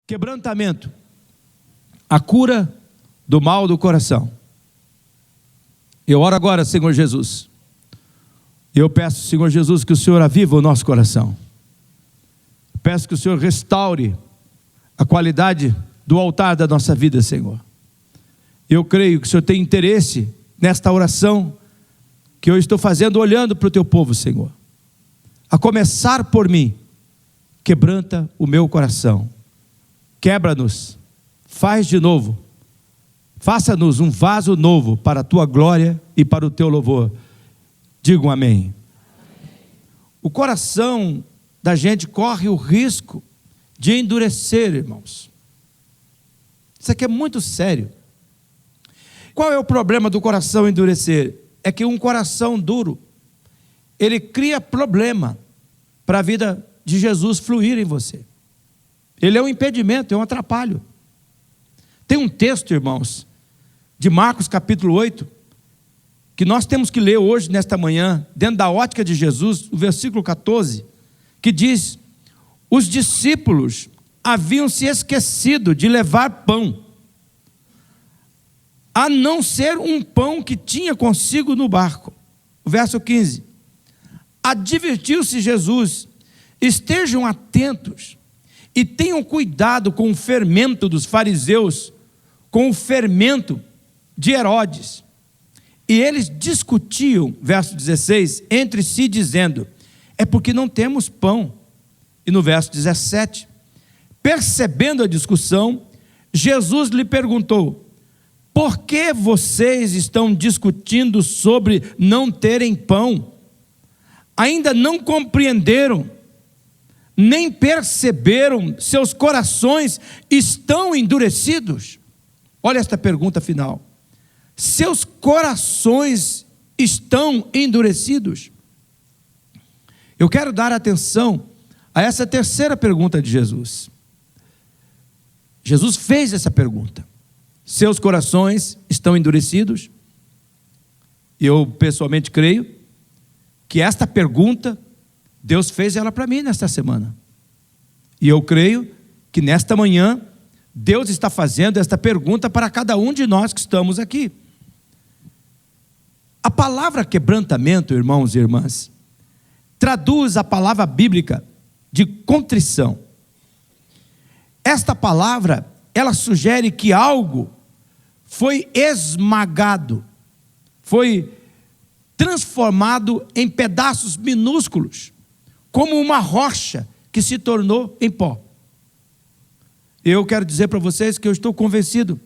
Quebrantamento, a cura do mal do coração. Eu oro agora, Senhor Jesus. Eu peço, Senhor Jesus, que o Senhor aviva o nosso coração. Peço que o Senhor restaure a qualidade do altar da nossa vida, Senhor. Eu creio que o Senhor tem interesse nesta oração que eu estou fazendo, olhando para o teu povo, Senhor. A começar por mim, quebranta o meu coração. Quebra-nos, faz de novo, faça-nos um vaso novo para a tua glória e para o teu louvor. Digam amém. O coração da gente corre o risco de endurecer, irmãos. Isso aqui é muito sério. Qual é o problema do coração endurecer? É que um coração duro, ele cria problema para a vida de Jesus fluir em você. Ele é um impedimento, é um atrapalho. Tem um texto, irmãos, de Marcos capítulo 8, que nós temos que ler hoje, nesta manhã, dentro da ótica de Jesus, o versículo 14, que diz: os discípulos haviam se esquecido de levar pão, a não ser um pão que tinha consigo no barco. O verso 15, advertiu-se Jesus: estejam atentos e tenham cuidado com o fermento dos fariseus, com o fermento de Herodes. E eles discutiam, verso 16, entre si dizendo: é porque não temos pão. E no verso 17, percebendo a discussão, Jesus lhe perguntou: por que vocês estão discutindo sobre não terem pão? Ainda não compreenderam, nem perceberam, seus corações estão endurecidos? Olha esta pergunta final: seus corações estão endurecidos? Eu quero dar atenção a essa terceira pergunta de Jesus. Jesus fez essa pergunta: seus corações estão endurecidos? E eu pessoalmente creio que esta pergunta Deus fez ela para mim nesta semana. E eu creio que nesta manhã Deus está fazendo esta pergunta para cada um de nós que estamos aqui. A palavra quebrantamento, irmãos e irmãs, traduz a palavra bíblica de contrição. Esta palavra, ela sugere que algo foi esmagado, foi transformado em pedaços minúsculos, como uma rocha que se tornou em pó. Eu quero dizer para vocês que eu estou convencido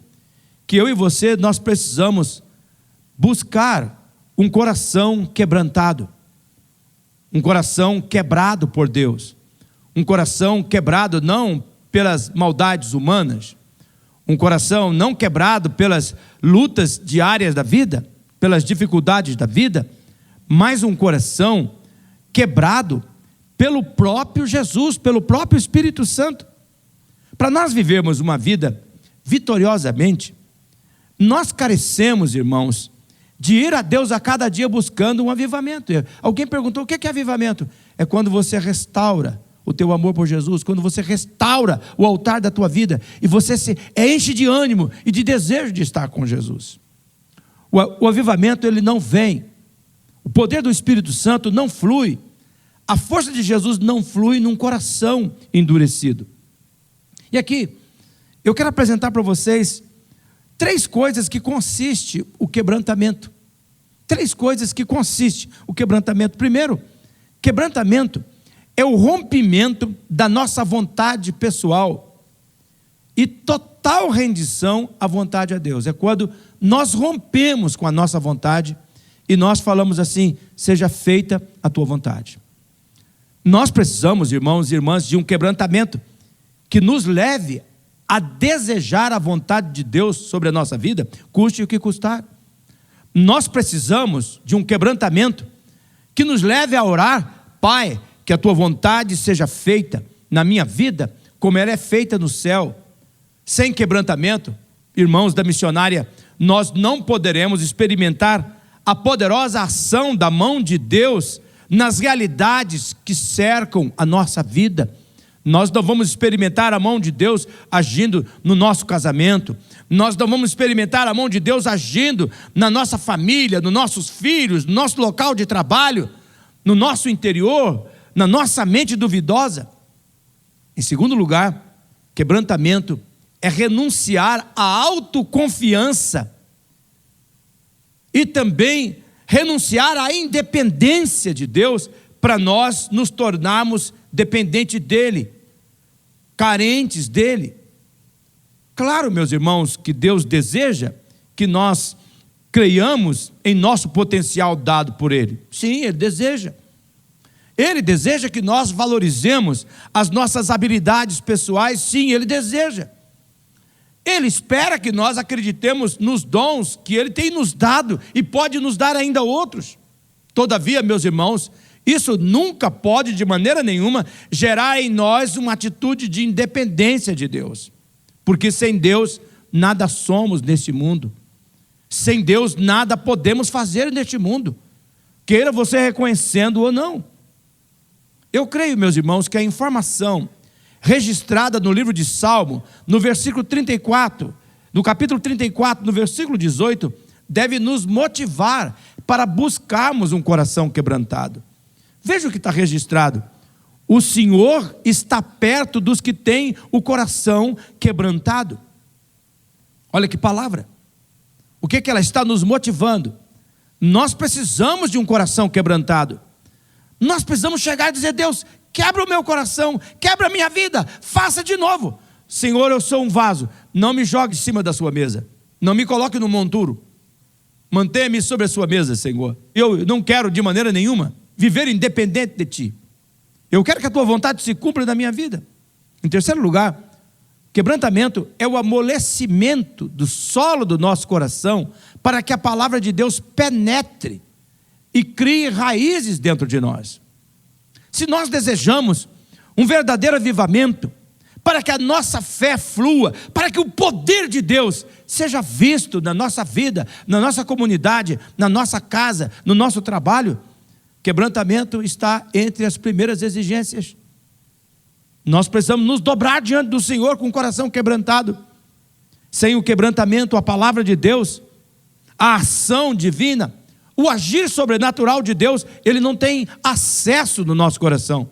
que eu e você, nós precisamos buscar um coração quebrantado, um coração quebrado por Deus, um coração quebrado não pelas maldades humanas, um coração não quebrado pelas lutas diárias da vida, pelas dificuldades da vida, mas um coração quebrado pelo próprio Jesus, pelo próprio Espírito Santo. Para nós vivermos uma vida vitoriosamente, nós carecemos, irmãos, de ir a Deus a cada dia buscando um avivamento. Alguém perguntou: o que é avivamento? É quando você restaura o teu amor por Jesus, quando você restaura o altar da tua vida e você se enche de ânimo e de desejo de estar com Jesus. O avivamento, ele não vem, o poder do Espírito Santo não flui, a força de Jesus não flui num coração endurecido. E aqui, eu quero apresentar para vocês 3 coisas que consiste o quebrantamento. 3 coisas que consiste o quebrantamento. Primeiro, quebrantamento é o rompimento da nossa vontade pessoal e total rendição à vontade a Deus. É quando nós rompemos com a nossa vontade e nós falamos assim: seja feita a tua vontade. Nós precisamos, irmãos e irmãs, de um quebrantamento que nos leve a desejar a vontade de Deus sobre a nossa vida, custe o que custar. Nós precisamos de um quebrantamento que nos leve a orar: Pai, que a tua vontade seja feita na minha vida como ela é feita no céu. Sem quebrantamento, irmãos da missionária, nós não poderemos experimentar a poderosa ação da mão de Deus nas realidades que cercam a nossa vida, Nós não vamos experimentar a mão de Deus agindo no nosso casamento. Nós não vamos experimentar a mão de Deus agindo na nossa família, nos nossos filhos, no nosso local de trabalho, no nosso interior, na nossa mente duvidosa. Em segundo lugar, quebrantamento é renunciar à autoconfiança e também renunciar à independência de Deus para nós nos tornarmos dependentes dEle, carentes dEle. Claro, meus irmãos, que Deus deseja que nós creiamos em nosso potencial dado por Ele. Sim, Ele deseja. Ele deseja que nós valorizemos as nossas habilidades pessoais. Sim, Ele deseja. Ele espera que nós acreditemos nos dons que Ele tem nos dado e pode nos dar ainda outros. Todavia, meus irmãos, isso nunca pode, de maneira nenhuma, gerar em nós uma atitude de independência de Deus. Porque sem Deus, nada somos neste mundo. Sem Deus, nada podemos fazer neste mundo. Queira você reconhecendo ou não. Eu creio, meus irmãos, que a informação registrada no livro de Salmo, no versículo 34, no capítulo 34, no versículo 18, deve nos motivar para buscarmos um coração quebrantado. Veja o que está registrado. O Senhor está perto dos que têm o coração quebrantado. Olha que palavra. O que ela está nos motivando? Nós precisamos de um coração quebrantado. Nós precisamos chegar e dizer: Deus, quebra o meu coração, quebra a minha vida, faça de novo. Senhor, eu sou um vaso, não me jogue em cima da sua mesa, não me coloque no monturo, mantenha-me sobre a sua mesa, Senhor. Eu não quero de maneira nenhuma viver independente de Ti. Eu quero que a Tua vontade se cumpra na minha vida. Em terceiro lugar, quebrantamento é o amolecimento do solo do nosso coração para que a palavra de Deus penetre e crie raízes dentro de nós. Se nós desejamos um verdadeiro avivamento, para que a nossa fé flua, para que o poder de Deus seja visto na nossa vida, na nossa comunidade, na nossa casa, no nosso trabalho, quebrantamento está entre as primeiras exigências. Nós precisamos nos dobrar diante do Senhor com o coração quebrantado. Sem o quebrantamento, a palavra de Deus, a ação divina, o agir sobrenatural de Deus, ele não tem acesso no nosso coração.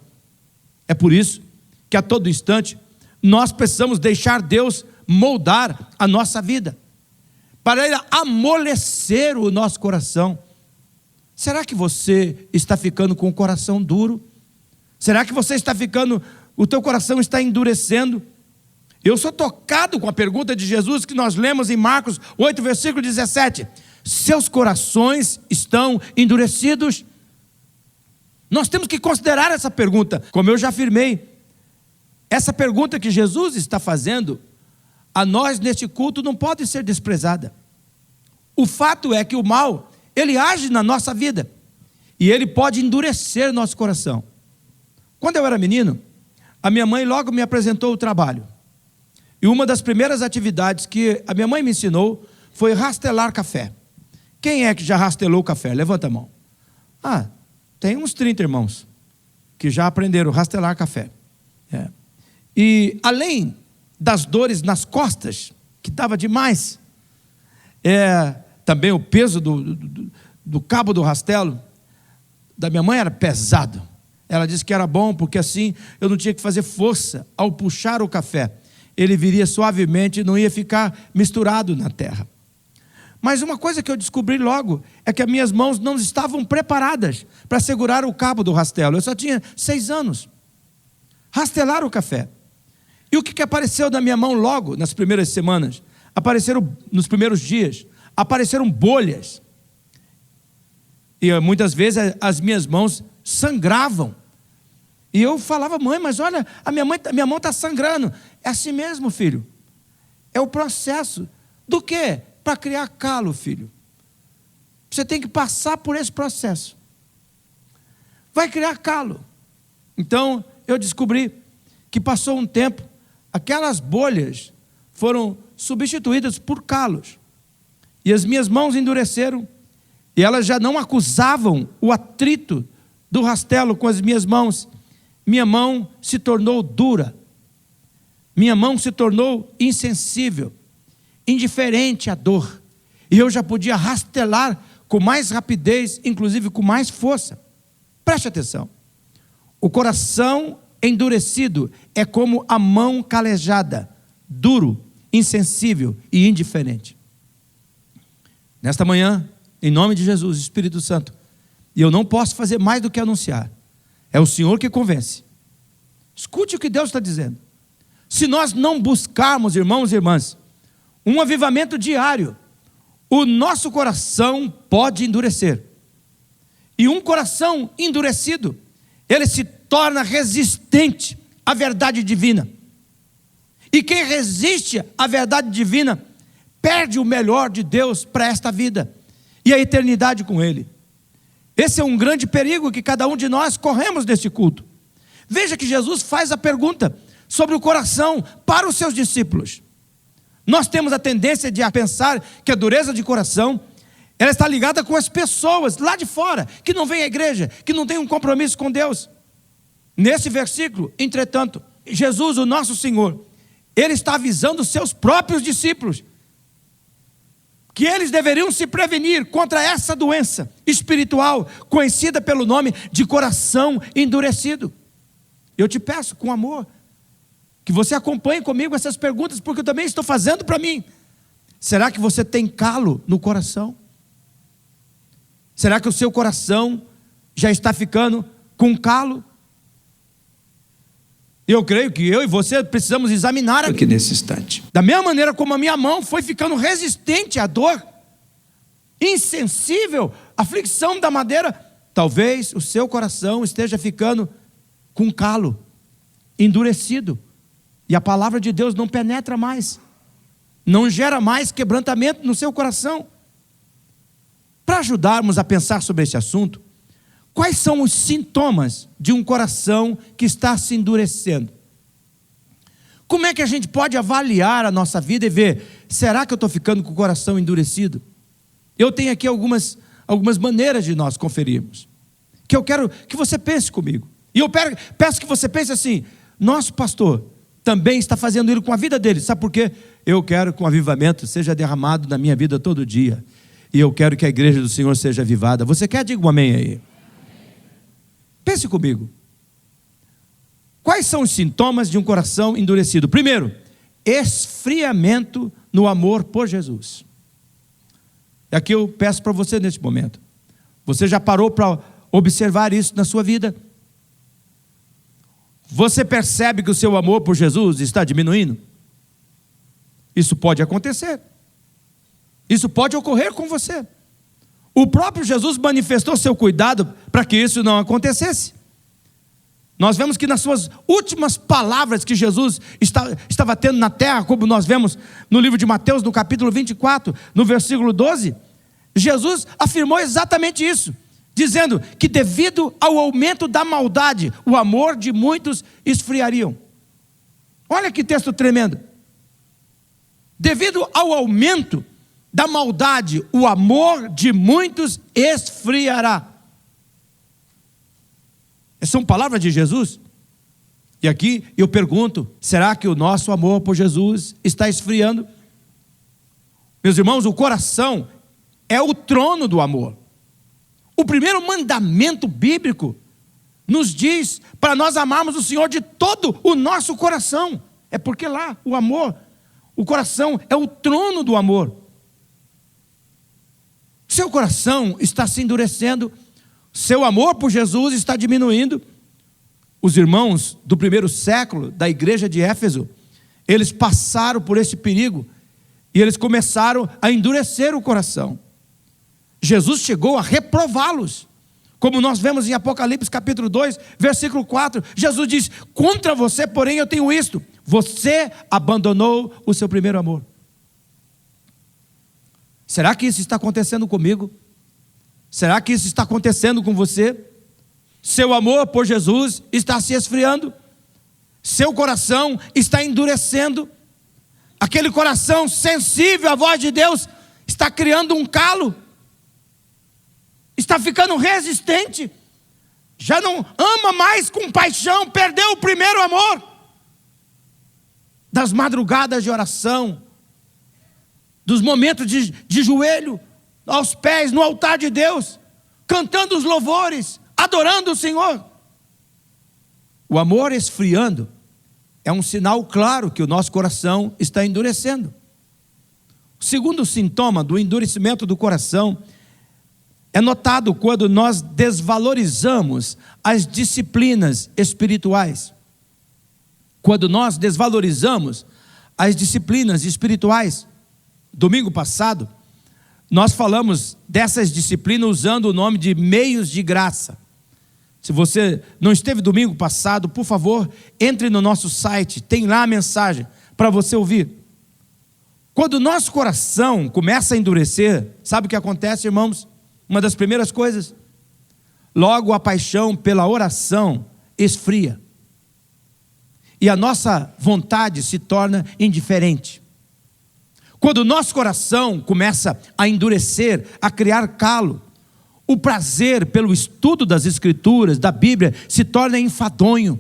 É por isso que a todo instante nós precisamos deixar Deus moldar a nossa vida, para Ele amolecer o nosso coração. Será que você está ficando com o coração duro? Será que você está ficando, o teu coração está endurecendo? Eu sou tocado com a pergunta de Jesus que nós lemos em Marcos 8, versículo 17. Seus corações estão endurecidos? Nós temos que considerar essa pergunta. Como eu já afirmei, essa pergunta que Jesus está fazendo a nós neste culto não pode ser desprezada. O fato é que o mal, ele age na nossa vida e ele pode endurecer nosso coração. Quando eu era menino, a minha mãe logo me apresentou o trabalho. E uma das primeiras atividades que a minha mãe me ensinou foi rastelar café. Quem é que já rastelou café? Levanta a mão. Tem uns 30 irmãos que já aprenderam a rastelar café. E além das dores nas costas, que estava demais, também o peso do cabo do rastelo da minha mãe era pesado. Ela disse que era bom porque assim eu não tinha que fazer força ao puxar o café. Ele viria suavemente e não ia ficar misturado na terra. Mas uma coisa que eu descobri logo é que as minhas mãos não estavam preparadas para segurar o cabo do rastelo. Eu só tinha 6 anos. Rastelar o café. E o que apareceu na minha mão logo nas primeiras semanas? Apareceram nos primeiros dias, apareceram bolhas. E muitas vezes as minhas mãos sangravam. E eu falava: mãe, mas olha, a minha mão está sangrando. É assim mesmo, filho. É o processo. Do quê? Para criar calo, filho. Você tem que passar por esse processo. Vai criar calo. Então, eu descobri que passou um tempo, aquelas bolhas foram substituídas por calos. E as minhas mãos endureceram. E elas já não acusavam o atrito do rastelo com as minhas mãos. minha mão se tornou dura, minha mão se tornou insensível, indiferente à dor, e eu já podia rastelar com mais rapidez, inclusive com mais força. Preste atenção, o coração endurecido é como a mão calejada, duro, insensível e indiferente. Nesta manhã, em nome de Jesus, Espírito Santo, e eu não posso fazer mais do que anunciar, é o Senhor que convence. Escute o que Deus está dizendo. Se nós não buscarmos, irmãos e irmãs, um avivamento diário, o nosso coração pode endurecer. E um coração endurecido, ele se torna resistente à verdade divina. E quem resiste à verdade divina, perde o melhor de Deus para esta vida e a eternidade com Ele. Esse é um grande perigo que cada um de nós corremos neste culto. Veja que Jesus faz a pergunta sobre o coração para os seus discípulos. Nós temos a tendência de pensar que a dureza de coração, ela está ligada com as pessoas lá de fora, que não vêm à igreja, que não têm um compromisso com Deus. Nesse versículo, entretanto, Jesus, o nosso Senhor, Ele está avisando os seus próprios discípulos que eles deveriam se prevenir contra essa doença espiritual, conhecida pelo nome de coração endurecido. Eu te peço, com amor, que você acompanhe comigo essas perguntas, porque eu também estou fazendo para mim. Será que você tem calo no coração? Será que o seu coração já está ficando com calo? Eu creio que eu e você precisamos examinar aqui nesse instante. Da mesma maneira como a minha mão foi ficando resistente à dor, insensível à fricção da madeira, talvez o seu coração esteja ficando com calo, endurecido, e a palavra de Deus não penetra mais, não gera mais quebrantamento no seu coração. Para ajudarmos a pensar sobre esse assunto, quais são os sintomas de um coração que está se endurecendo? Como é que a gente pode avaliar a nossa vida e ver, será que eu estou ficando com o coração endurecido? Eu tenho aqui algumas maneiras de nós conferirmos, que eu quero que você pense comigo. E eu peço que você pense assim, nosso pastor também está fazendo isso com a vida dele. Sabe por quê? Eu quero que o avivamento seja derramado na minha vida todo dia. E eu quero que a igreja do Senhor seja avivada. Você quer? Diga um amém aí. Pense comigo. Quais são os sintomas de um coração endurecido? Primeiro, esfriamento no amor por Jesus. E aqui eu peço para você neste momento. Você já parou para observar isso na sua vida? Você percebe que o seu amor por Jesus está diminuindo? Isso pode acontecer. Isso pode ocorrer com você. O próprio Jesus manifestou seu cuidado para que isso não acontecesse. Nós vemos que nas suas últimas palavras que Jesus estava tendo na terra, como nós vemos no livro de Mateus, no capítulo 24, no versículo 12, Jesus afirmou exatamente isso, dizendo que devido ao aumento da maldade, o amor de muitos esfriariam. Olha que texto tremendo. Devido ao aumento da maldade, o amor de muitos esfriará. Essas são palavras de Jesus. E aqui eu pergunto, será que o nosso amor por Jesus está esfriando? Meus irmãos, o coração é o trono do amor. O primeiro mandamento bíblico nos diz para nós amarmos o Senhor de todo o nosso coração. É porque lá o amor, o coração é o trono do amor. Seu coração está se endurecendo, seu amor por Jesus está diminuindo. Os irmãos do primeiro século da igreja de Éfeso, eles passaram por esse perigo e eles começaram a endurecer o coração. Jesus chegou a reprová-los, como nós vemos em Apocalipse capítulo 2, versículo 4. Jesus diz: contra você, porém, eu tenho isto: você abandonou o seu primeiro amor. Será que isso está acontecendo comigo? Será que isso está acontecendo com você? Seu amor por Jesus está se esfriando, seu coração está endurecendo, aquele coração sensível à voz de Deus está criando um calo, está ficando resistente. já não ama mais com paixão, perdeu o primeiro amor. Das madrugadas de oração, dos momentos de joelho, aos pés, no altar de Deus, cantando os louvores, adorando o Senhor. O amor esfriando é um sinal claro que o nosso coração está endurecendo. O segundo sintoma do endurecimento do coração é notado quando nós desvalorizamos as disciplinas espirituais. Quando nós desvalorizamos as disciplinas espirituais. Domingo passado, nós falamos dessas disciplinas usando o nome de meios de graça. Se você não esteve domingo passado, por favor, entre no nosso site, tem lá a mensagem para você ouvir. Quando o nosso coração começa a endurecer, sabe o que acontece, irmãos? Uma das primeiras coisas, logo a paixão pela oração esfria. E a nossa vontade se torna indiferente. Quando o nosso coração começa a endurecer, a criar calo, o prazer pelo estudo das Escrituras, da Bíblia, se torna enfadonho.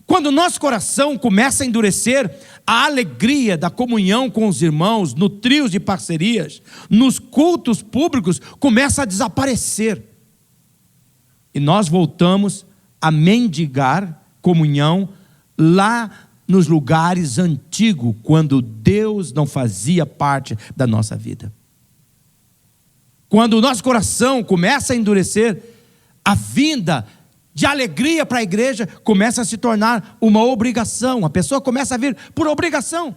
Quando o nosso coração começa a endurecer, a alegria da comunhão com os irmãos, no trio de parcerias, nos cultos públicos, começa a desaparecer. E nós voltamos a mendigar comunhão lá nos lugares antigos, quando Deus não fazia parte da nossa vida. Quando o nosso coração começa a endurecer, a vinda de alegria para a igreja começa a se tornar uma obrigação. A pessoa começa a vir por obrigação.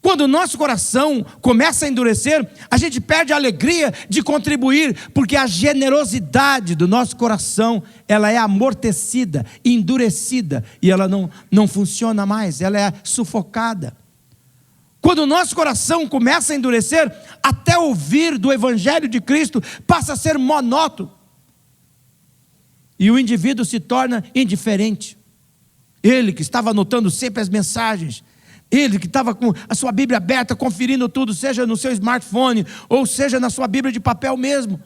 Quando o nosso coração começa a endurecer, a gente perde a alegria de contribuir, porque a generosidade do nosso coração, ela é amortecida, endurecida, e ela não funciona mais, ela é sufocada. Quando o nosso coração começa a endurecer, até ouvir do Evangelho de Cristo passa a ser monótono. E o indivíduo se torna indiferente. Ele que estava anotando sempre as mensagens, ele que estava com a sua Bíblia aberta, conferindo tudo, seja no seu smartphone, ou seja na sua Bíblia de papel mesmo,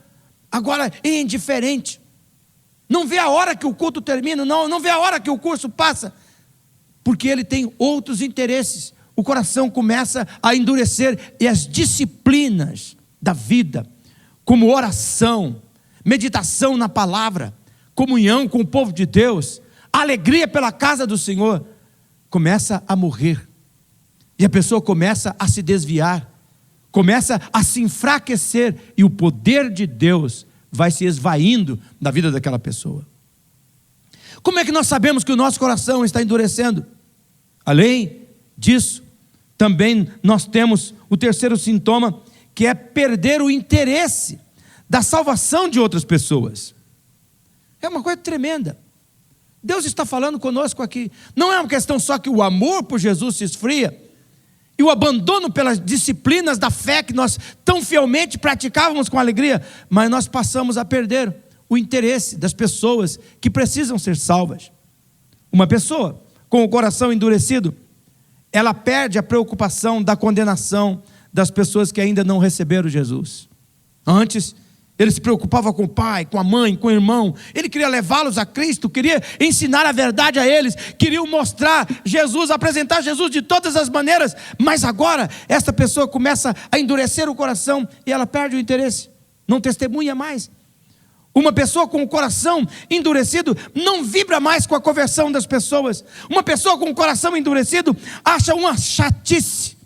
agora é indiferente. Não vê a hora que o culto termina, não vê a hora que o curso passa, porque ele tem outros interesses. O coração começa a endurecer, e as disciplinas da vida, como oração, meditação na palavra, comunhão com o povo de Deus, alegria pela casa do Senhor, começa a morrer. E a pessoa começa a se desviar, começa a se enfraquecer, e o poder de Deus vai se esvaindo da vida daquela pessoa. Como é que nós sabemos que o nosso coração está endurecendo? Além disso, também nós temos o terceiro sintoma, que é perder o interesse da salvação de outras pessoas. É uma coisa tremenda. Deus está falando conosco aqui. Não é uma questão só que o amor por Jesus se esfria, e o abandono pelas disciplinas da fé que nós tão fielmente praticávamos com alegria, mas nós passamos a perder o interesse das pessoas que precisam ser salvas. Uma pessoa com o coração endurecido, ela perde a preocupação da condenação das pessoas que ainda não receberam Jesus. Antes, ele se preocupava com o pai, com a mãe, com o irmão. Ele queria levá-los a Cristo, queria ensinar a verdade a eles, queria mostrar Jesus, apresentar Jesus de todas as maneiras. Mas agora, essa pessoa começa a endurecer o coração e ela perde o interesse, não testemunha mais. Uma pessoa com o coração endurecido não vibra mais com a conversão das pessoas. Uma pessoa com o coração endurecido acha uma chatice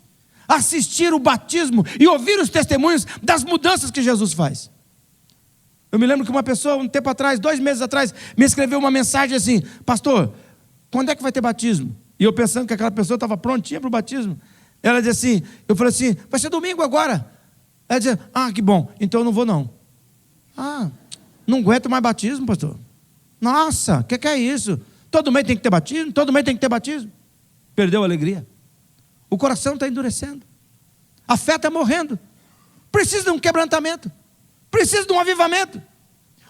assistir o batismo e ouvir os testemunhos das mudanças que Jesus faz. Eu me lembro que uma pessoa, um tempo atrás, 2 meses atrás, me escreveu uma mensagem assim: pastor, quando é que vai ter batismo? E eu pensando que aquela pessoa estava prontinha para o batismo. Ela dizia assim, eu falei assim, vai ser domingo agora. Ela dizia, que bom, então eu não vou não. Não aguento mais batismo, pastor. Nossa, o que é isso? Todo mês tem que ter batismo? Todo mês tem que ter batismo? Perdeu a alegria. O coração está endurecendo. A fé está morrendo. Precisa de um quebrantamento. Precisa de um avivamento.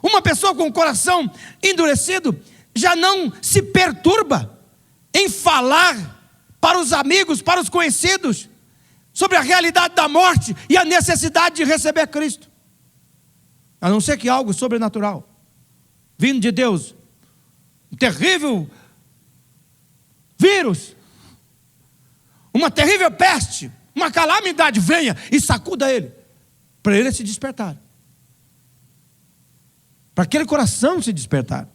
Uma pessoa com o coração endurecido já não se perturba em falar para os amigos, para os conhecidos, sobre a realidade da morte e a necessidade de receber Cristo. A não ser que algo sobrenatural. vindo de Deus, um terrível vírus, uma terrível peste, uma calamidade, venha e sacuda ele, para ele se despertar, para aquele coração se despertar.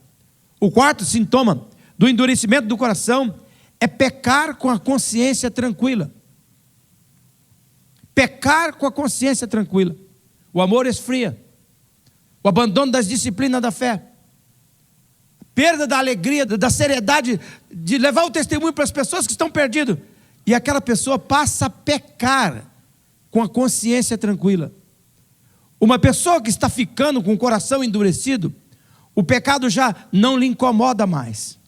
O quarto sintoma do endurecimento do coração é pecar com a consciência tranquila. Pecar com a consciência tranquila. O amor esfria, o abandono das disciplinas da fé, perda da alegria, da seriedade de levar o testemunho para as pessoas que estão perdidas, e aquela pessoa passa a pecar com a consciência tranquila. Uma pessoa que está ficando com o coração endurecido, o pecado já não lhe incomoda mais.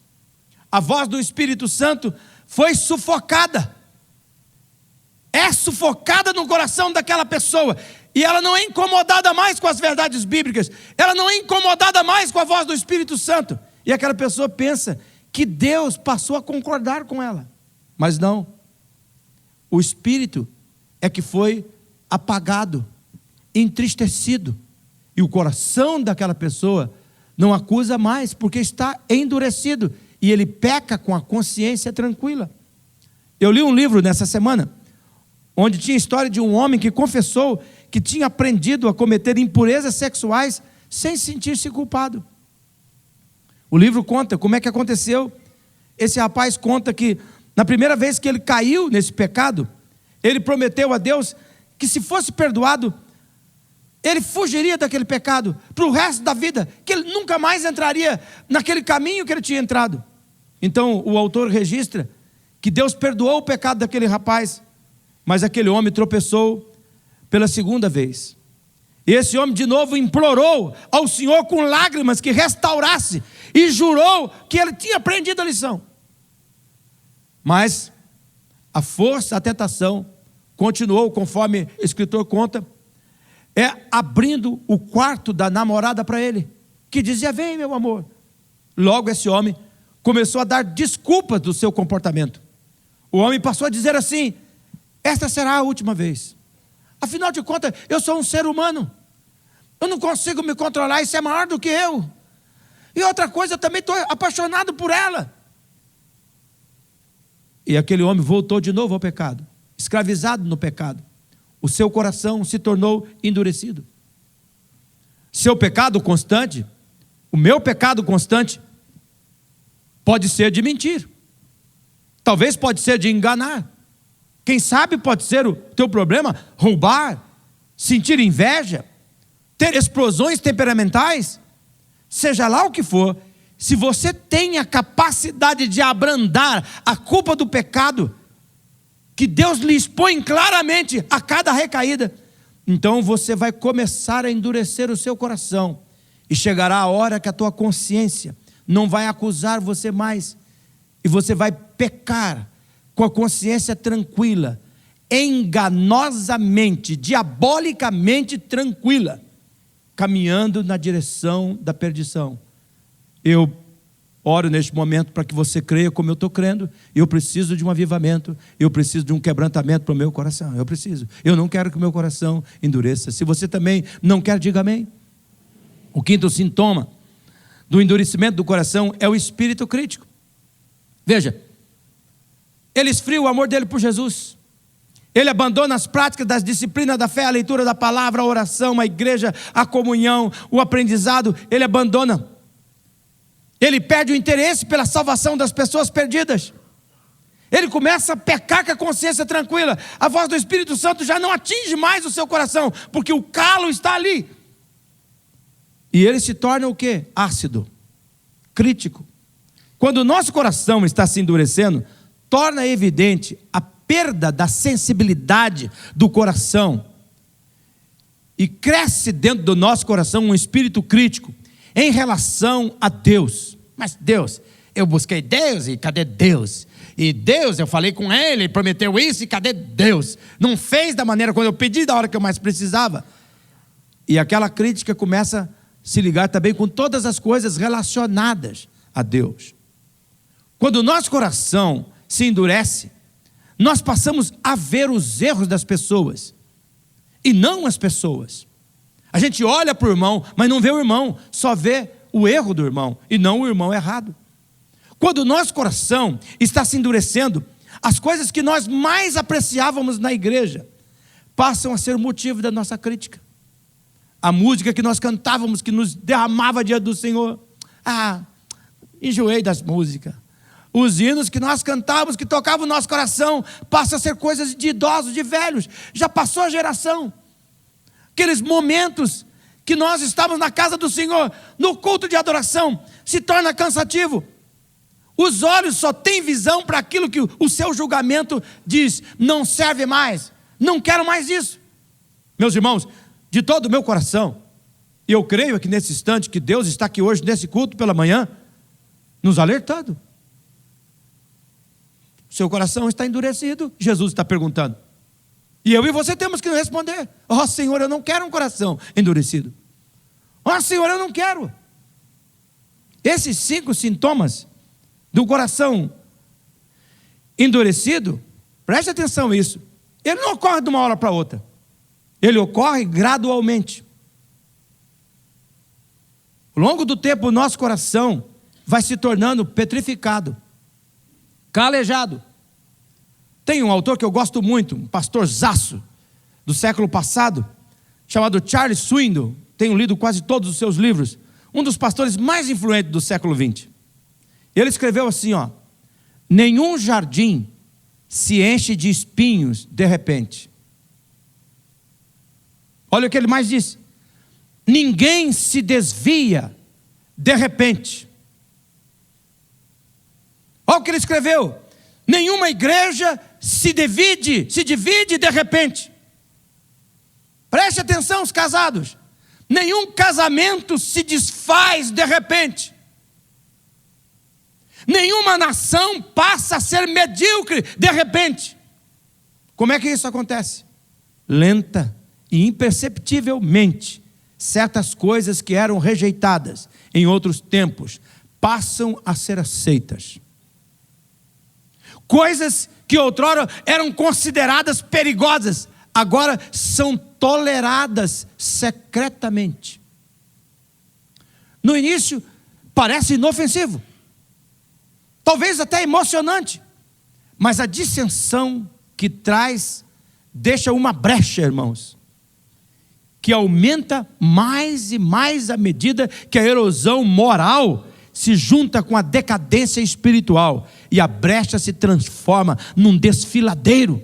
A voz do Espírito Santo foi sufocada, é sufocada no coração daquela pessoa, e ela não é incomodada mais com as verdades bíblicas, ela não é incomodada mais com a voz do Espírito Santo, e aquela pessoa pensa que Deus passou a concordar com ela, mas não, o Espírito é que foi apagado, entristecido, e o coração daquela pessoa não acusa mais, porque está endurecido, e ele peca com a consciência tranquila. Eu li um livro nessa semana, onde tinha a história de um homem que confessou que tinha aprendido a cometer impurezas sexuais sem sentir-se culpado. O livro conta como é que aconteceu. Esse rapaz conta que na primeira vez que ele caiu nesse pecado, ele prometeu a Deus que se fosse perdoado, ele fugiria daquele pecado para o resto da vida, que ele nunca mais entraria naquele caminho que ele tinha entrado. Então o autor registra que Deus perdoou o pecado daquele rapaz, mas aquele homem tropeçou pela segunda vez. E esse homem de novo implorou ao Senhor com lágrimas que restaurasse, e jurou que ele tinha aprendido a lição. Mas a força, a tentação continuou, conforme o escritor conta, abrindo o quarto da namorada para ele, que dizia: vem, meu amor. Logo esse homem começou a dar desculpas do seu comportamento. O homem passou a dizer assim: esta será a última vez. Afinal de contas, eu sou um ser humano, eu não consigo me controlar, isso é maior do que eu. E outra coisa, eu também estou apaixonado por ela. E aquele homem voltou de novo ao pecado, escravizado no pecado. O seu coração se tornou endurecido. Seu pecado constante, o meu pecado constante, pode ser de mentir, talvez pode ser de enganar, quem sabe pode ser o teu problema roubar, sentir inveja, ter explosões temperamentais, seja lá o que for. Se você tem a capacidade de abrandar a culpa do pecado, que Deus lhe expõe claramente a cada recaída, então você vai começar a endurecer o seu coração, e chegará a hora que a tua consciência não vai acusar você mais, e você vai pecar com a consciência tranquila, enganosamente, diabolicamente tranquila, caminhando na direção da perdição. Eu oro neste momento para que você creia como eu estou crendo. Eu preciso de um avivamento, eu preciso de um quebrantamento para o meu coração, eu preciso. Eu não quero que o meu coração endureça. Se você também não quer, diga amém. O quinto sintoma do endurecimento do coração é o espírito crítico. Veja, ele esfria o amor dele por Jesus, ele abandona as práticas das disciplinas da fé, a leitura da palavra, a oração, a igreja, a comunhão, o aprendizado, ele abandona. Ele perde o interesse pela salvação das pessoas perdidas. Ele começa a pecar com a consciência tranquila. A voz do Espírito Santo já não atinge mais o seu coração, porque o calo está ali. E ele se torna o quê? Ácido, crítico. Quando o nosso coração está se endurecendo, torna evidente a perda da sensibilidade do coração. E cresce dentro do nosso coração um espírito crítico em relação a Deus. Mas Deus, eu busquei Deus e cadê Deus? E Deus, eu falei com Ele, prometeu isso e cadê Deus? Não fez da maneira quando eu pedi, da hora que eu mais precisava. E aquela crítica começa a se ligar também com todas as coisas relacionadas a Deus. Quando o nosso coração se endurece, nós passamos a ver os erros das pessoas e não as pessoas. A gente olha para o irmão, mas não vê o irmão, só vê o erro do irmão e não o irmão errado. Quando o nosso coração está se endurecendo, as coisas que nós mais apreciávamos na igreja passam a ser o motivo da nossa crítica. A música que nós cantávamos, que nos derramava diante do Senhor, enjoei das músicas. Os hinos que nós cantávamos, que tocavam o nosso coração, passam a ser coisas de idosos, de velhos. Já passou a geração. Aqueles momentos que nós estávamos na casa do Senhor, no culto de adoração, se torna cansativo. Os olhos só têm visão para aquilo que o seu julgamento diz, não serve mais, não quero mais isso. Meus irmãos, de todo o meu coração, e eu creio aqui nesse instante que Deus está aqui hoje, nesse culto pela manhã, nos alertando. Seu coração está endurecido, Jesus está perguntando. E eu e você temos que responder: ó Senhor, eu não quero um coração endurecido. Ó Senhor, eu não quero. Esses 5 sintomas do coração endurecido, preste atenção nisso, ele não ocorre de uma hora para outra, ele ocorre gradualmente. Ao longo do tempo, o nosso coração vai se tornando petrificado, calejado. Tem um autor que eu gosto muito, um pastorzaço do século passado, chamado Charles Swindoll. Tenho lido quase todos os seus livros. Um dos pastores mais influentes do século XX. Ele escreveu assim, nenhum jardim se enche de espinhos de repente. Olha o que ele mais disse: ninguém se desvia de repente. Olha o que ele escreveu: nenhuma igreja se divide de repente. Preste atenção, os casados. Nenhum casamento se desfaz de repente. Nenhuma nação passa a ser medíocre de repente. Como é que isso acontece? Lenta e imperceptivelmente, certas coisas que eram rejeitadas em outros tempos passam a ser aceitas. Coisas que outrora eram consideradas perigosas, agora são toleradas secretamente. No início, parece inofensivo, talvez até emocionante, mas a dissensão que traz deixa uma brecha, irmãos, que aumenta mais e mais à medida que a erosão moral se junta com a decadência espiritual, e a brecha se transforma num desfiladeiro,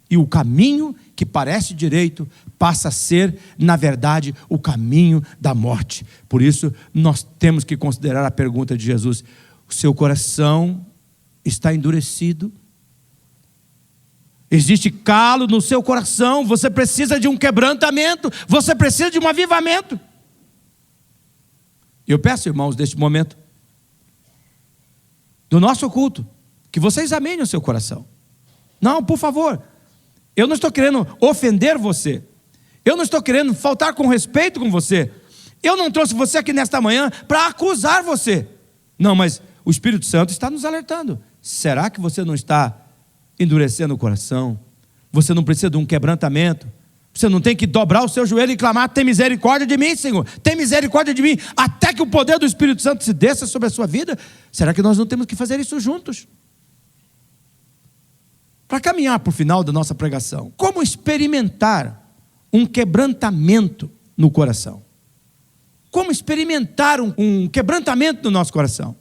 e o caminho que parece direito passa a ser, na verdade, o caminho da morte. Por isso, nós temos que considerar a pergunta de Jesus: o seu coração está endurecido? Existe calo no seu coração? Você precisa de um quebrantamento, você precisa de um avivamento. Eu peço, irmãos, neste momento do nosso culto, que você examine o seu coração. Não, por favor, eu não estou querendo ofender você, eu não estou querendo faltar com respeito com você, eu não trouxe você aqui nesta manhã para acusar você. Não, mas o Espírito Santo está nos alertando. Será que você não está endurecendo o coração? Você não precisa de um quebrantamento? Você não tem que dobrar o seu joelho e clamar: tem misericórdia de mim, Senhor, tem misericórdia de mim, até que o poder do Espírito Santo se desça sobre a sua vida? Será que nós não temos que fazer isso juntos? Para caminhar para o final da nossa pregação, como experimentar um quebrantamento no coração? Como experimentar um quebrantamento no nosso coração?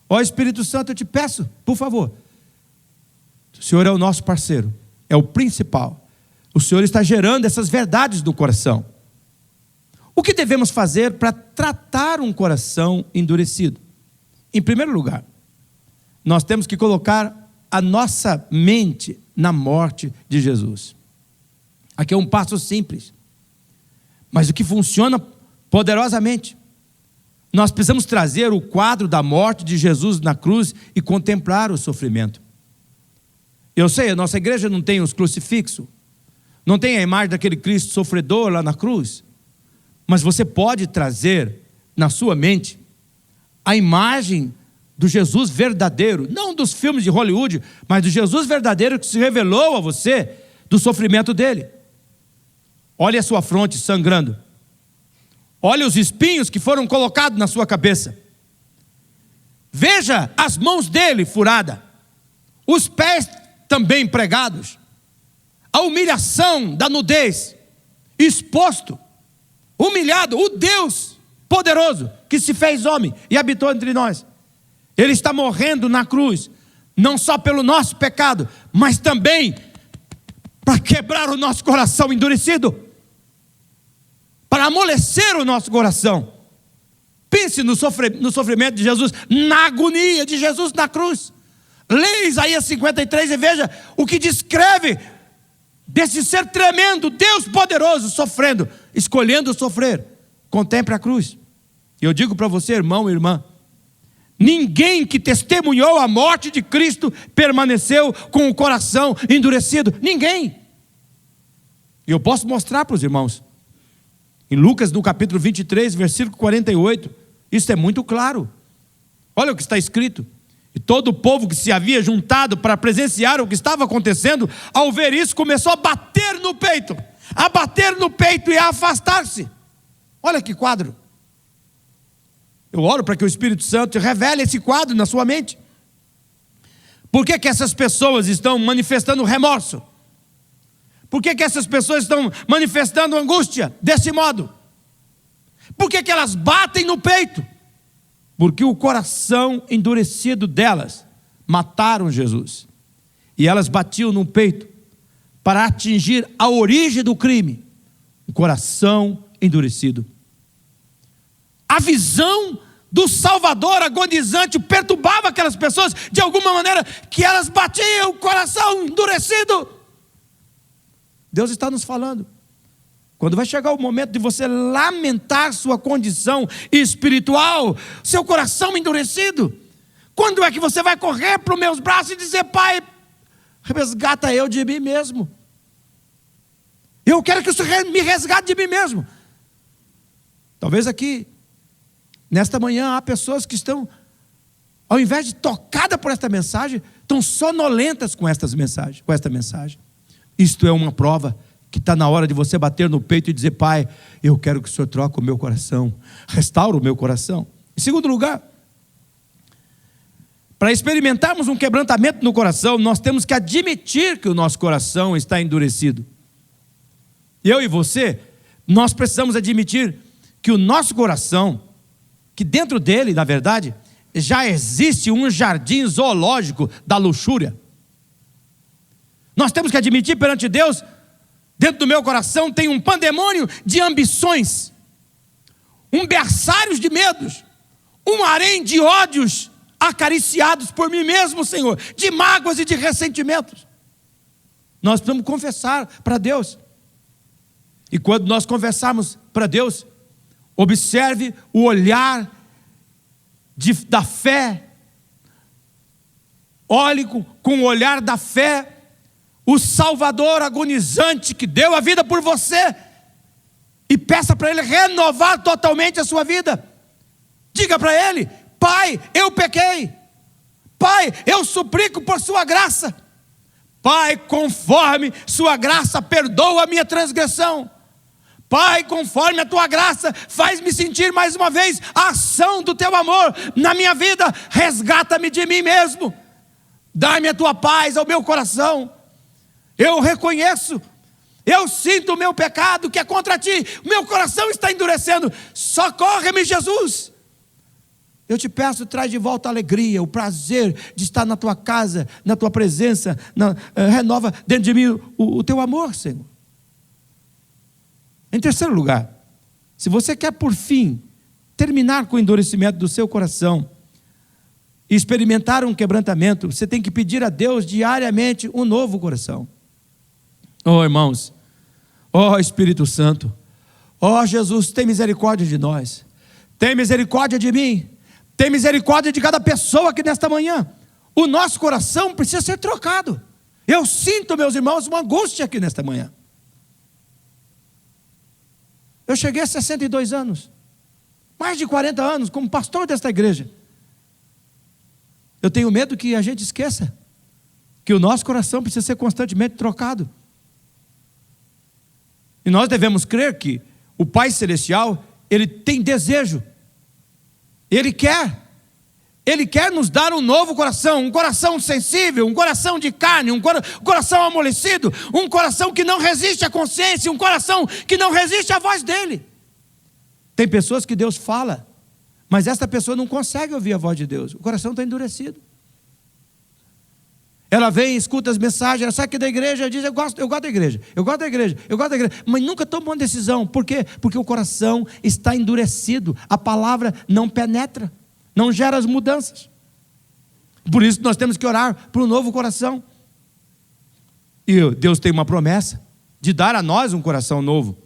Ó Espírito Santo, eu te peço, por favor, o Senhor é o nosso parceiro, é o principal. O Senhor está gerando essas verdades do coração. O que devemos fazer para tratar um coração endurecido? Em primeiro lugar, nós temos que colocar a nossa mente na morte de Jesus. Aqui é um passo simples, mas o que funciona poderosamente. Nós precisamos trazer o quadro da morte de Jesus na cruz e contemplar o sofrimento. Eu sei, a nossa igreja não tem os crucifixos, não tem a imagem daquele Cristo sofredor lá na cruz, mas você pode trazer na sua mente a imagem do Jesus verdadeiro, não dos filmes de Hollywood, mas do Jesus verdadeiro que se revelou a você, do sofrimento dele. Olhe a sua fronte sangrando, Olha os espinhos que foram colocados na sua cabeça. Veja as mãos dele furadas, os pés também pregados, a humilhação da nudez, exposto, humilhado, o Deus poderoso que se fez homem e habitou entre nós. Ele está morrendo na cruz, não só pelo nosso pecado, mas também para quebrar o nosso coração endurecido, para amolecer o nosso coração. Pense no sofrimento de Jesus, na agonia de Jesus na cruz. Leia Isaías 53 e veja o que descreve desse ser tremendo, Deus poderoso, sofrendo, escolhendo sofrer. Contemple a cruz. E eu digo para você, irmão e irmã, ninguém que testemunhou a morte de Cristo permaneceu com o coração endurecido. Ninguém. E eu posso mostrar para os irmãos. Em Lucas, no capítulo 23, versículo 48, isso é muito claro. Olha o que está escrito. E todo o povo que se havia juntado para presenciar o que estava acontecendo, ao ver isso, começou a bater no peito e a afastar-se. Olha que quadro. Eu oro para que o Espírito Santo revele esse quadro na sua mente. Por que essas pessoas estão manifestando remorso? Por que essas pessoas estão manifestando angústia desse modo? Por que elas batem no peito? Porque o coração endurecido delas mataram Jesus. E elas batiam no peito para atingir a origem do crime. O coração endurecido. A visão do Salvador agonizante perturbava aquelas pessoas de alguma maneira, que elas batiam o coração endurecido. Deus está nos falando. Quando vai chegar o momento de você lamentar sua condição espiritual, seu coração endurecido, quando é que você vai correr para os meus braços e dizer: Pai, resgata eu de mim mesmo. Eu quero que o Senhor me resgate de mim mesmo. Talvez aqui, nesta manhã, há pessoas que estão, ao invés de tocadas por esta mensagem, estão sonolentas com esta mensagem. Isto é uma prova que está na hora de você bater no peito e dizer: Pai, eu quero que o Senhor troque o meu coração, restaure o meu coração. Em segundo lugar, para experimentarmos um quebrantamento no coração, nós temos que admitir que o nosso coração está endurecido. Eu e você, nós precisamos admitir que o nosso coração, que dentro dele, na verdade, já existe um jardim zoológico da luxúria. Nós temos que admitir perante Deus, dentro do meu coração tem um pandemônio de ambições, um berçário de medos, um harém de ódios acariciados por mim mesmo, Senhor, de mágoas e de ressentimentos. Nós precisamos confessar para Deus. E quando nós confessarmos para Deus, observe o olhar da fé. Olhe com o olhar da fé o Salvador agonizante que deu a vida por você, e peça para Ele renovar totalmente a sua vida. Diga para Ele: Pai, eu pequei. Pai, eu suplico por sua graça. Pai, conforme sua graça, perdoa a minha transgressão. Pai, conforme a tua graça, faz-me sentir mais uma vez a ação do teu amor na minha vida. Resgata-me de mim mesmo. Dá-me a tua paz ao meu coração. Eu reconheço, eu sinto o meu pecado que é contra ti, o meu coração está endurecendo. Socorre-me, Jesus. Eu te peço, traz de volta a alegria, o prazer de estar na tua casa, na tua presença, renova dentro de mim o teu amor, Senhor. Em terceiro lugar, se você quer por fim terminar com o endurecimento do seu coração e experimentar um quebrantamento, você tem que pedir a Deus diariamente um novo coração. Oh, irmãos, oh Espírito Santo, oh Jesus, tem misericórdia de nós, tem misericórdia de mim, tem misericórdia de cada pessoa aqui nesta manhã. O nosso coração precisa ser trocado. Eu sinto, meus irmãos, uma angústia aqui nesta manhã. Eu cheguei a 62 anos, mais de 40 anos como pastor desta igreja. Eu tenho medo que a gente esqueça que o nosso coração precisa ser constantemente trocado. E nós devemos crer que o Pai Celestial, Ele tem desejo, Ele quer nos dar um novo coração, um coração sensível, um coração de carne, um coração amolecido, um coração que não resiste à consciência, um coração que não resiste à voz dEle. Tem pessoas que Deus fala, mas esta pessoa não consegue ouvir a voz de Deus, o coração está endurecido. Ela vem, escuta as mensagens, ela sai aqui da igreja e diz: eu gosto da igreja, mas nunca toma uma decisão. Por quê? Porque o coração está endurecido, a palavra não penetra, não gera as mudanças. Por isso nós temos que orar por um novo coração. E Deus tem uma promessa de dar a nós um coração novo.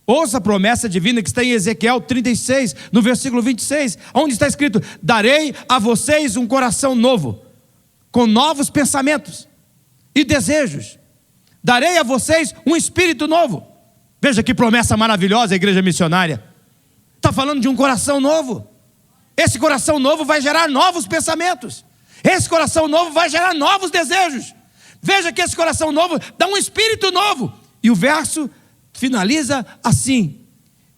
Ouça a promessa divina que está em Ezequiel 36, no versículo 26, onde está escrito: darei a vocês um coração novo, com novos pensamentos e desejos. Darei a vocês um espírito novo. Veja que promessa maravilhosa a igreja missionária. Está falando de um coração novo. Esse coração novo vai gerar novos pensamentos. Esse coração novo vai gerar novos desejos. Veja que esse coração novo dá um espírito novo. E o verso finaliza assim: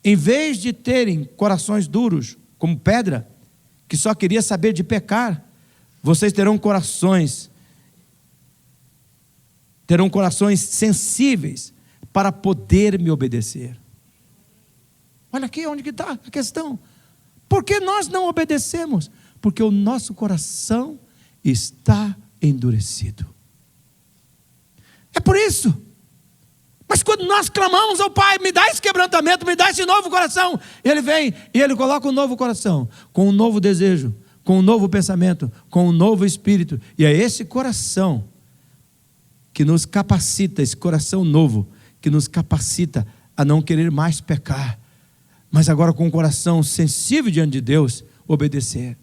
em vez de terem corações duros como pedra, que só queria saber de pecar, vocês terão corações sensíveis para poder me obedecer. Olha aqui onde está a questão. Por que nós não obedecemos? Porque o nosso coração está endurecido. É por isso. Mas quando nós clamamos ao Pai: me dá esse quebrantamento, me dá esse novo coração, Ele vem e Ele coloca um novo coração, com um novo desejo, com um novo pensamento, com um novo espírito. E é esse coração que nos capacita, esse coração novo, que nos capacita a não querer mais pecar, mas agora com um coração sensível diante de Deus, obedecer.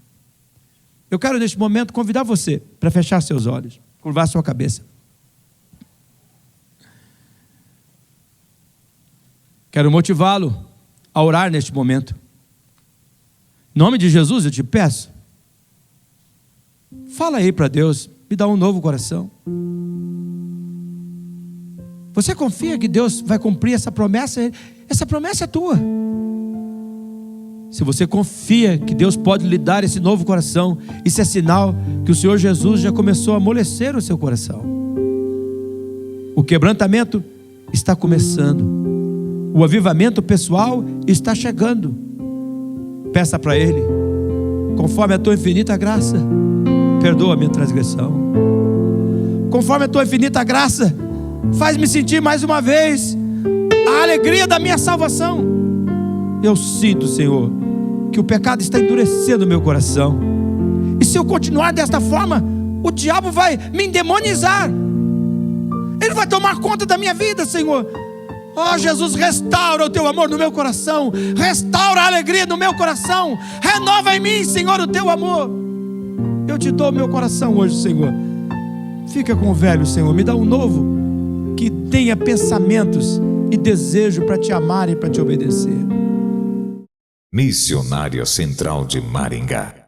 Eu quero neste momento convidar você para fechar seus olhos, curvar sua cabeça. Quero motivá-lo a orar neste momento. Em nome de Jesus eu te peço, fala aí para Deus: me dá um novo coração. Você confia que Deus vai cumprir essa promessa? Essa promessa é tua. Se você confia que Deus pode lhe dar esse novo coração, isso é sinal que o Senhor Jesus já começou a amolecer o seu coração. O quebrantamento está começando. O avivamento pessoal está chegando. Peça para Ele: conforme a tua infinita graça, perdoa a minha transgressão. Conforme a tua infinita graça, faz-me sentir mais uma vez a alegria da minha salvação. Eu sinto, Senhor, que o pecado está endurecendo o meu coração. E se eu continuar desta forma, o diabo vai me endemonizar. Ele vai tomar conta da minha vida, Senhor. Oh Jesus, restaura o teu amor no meu coração. Restaura a alegria no meu coração. Renova em mim, Senhor, o teu amor. Eu te dou meu coração hoje, Senhor. Fica com o velho, Senhor. Me dá um novo, que tenha pensamentos e desejo para te amar e para te obedecer. Missionária Central de Maringá.